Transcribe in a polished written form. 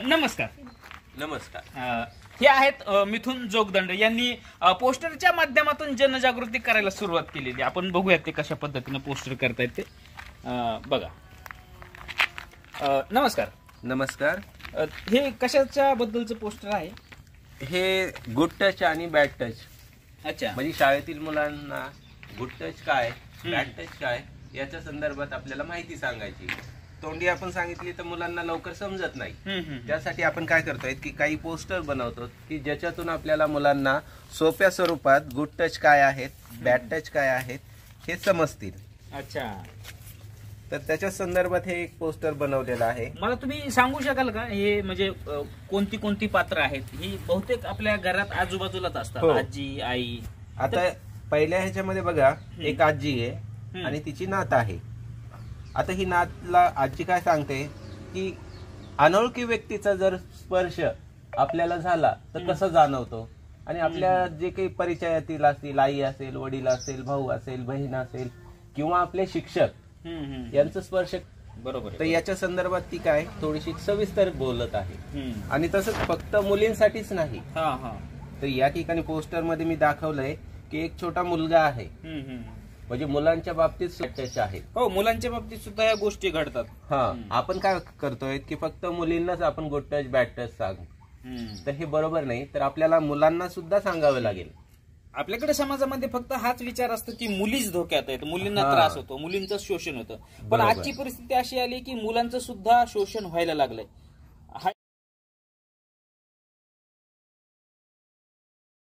नमस्कार. नमस्कार. हे आहेत मिथुन जोगदंड यांनी पोस्टरच्या माध्यमातून जनजागृती करायला सुरुवात केलेली. आपण बघूयात ते कशा पद्धतीने पोस्टर करतायत ते. बघा. नमस्कार. नमस्कार. हे कशाच्या बद्दलचं पोस्टर आहे? हे गुड टच आणि बॅड टच. अच्छा. म्हणजे शाळेतील मुलांना गुड टच काय, बॅड टच काय याच्या संदर्भात आपल्याला माहिती सांगायची. तोंडी आपण सांगितली तर मुलांना लवकर समजत नाही. त्यासाठी आपण काय करतोय की काही पोस्टर बनवतो की ज्याच्यातून आपल्याला मुलांना सोप्या स्वरूपात गुड टच काय आहेत, बॅड टच काय आहेत हे समजतील. अच्छा. तर त्याच्या संदर्भात हे एक पोस्टर बनवलेलं आहे. मला तुम्ही सांगू शकाल का हे म्हणजे कोणती कोणती पात्र आहेत? ही बहुतेक आपल्या घरात आजूबाजूलाच असतात. आजी, आई. आता पहिल्या ह्याच्यामध्ये बघा, एक आजी आहे आणि तिची नात आहे. आता ही नातला आजी काय सांगते की अनोळखी व्यक्तीचा जर स्पर्श आपल्याला झाला तर कसं जाणवतो, आणि आपल्या जे काही परिचयातील असतील, आई असेल, वडील असेल, भाऊ असेल, बहीण असेल किंवा आपले शिक्षक यांचा स्पर्श. बरोबर. तर याच्या संदर्भात ती काय थोडीशी सविस्तर बोलत आहे. आणि तसंच फक्त मुलींसाठीच नाही. तर या ठिकाणी पोस्टर मध्ये मी दाखवलंय की एक छोटा मुलगा आहे. म्हणजे मुलांच्या बाबतीत टच आहे. हो, मुलांच्या बाबतीत सुद्धा या गोष्टी घडतात. आपण काय करतोय की फक्त मुलींनाच आपण गुड टच बॅड टच सांगू, तर हे बरोबर नाही. तर आपल्याला मुलांना सुद्धा सांगावं लागेल. आपल्याकडे समाजामध्ये फक्त हाच विचार असतो की मुलीच धोक्यात आहेत, मुलींना त्रास होतो, मुलींचं शोषण होतं. पण आजची परिस्थिती अशी आली की मुलांचं सुद्धा शोषण व्हायला लागलंय.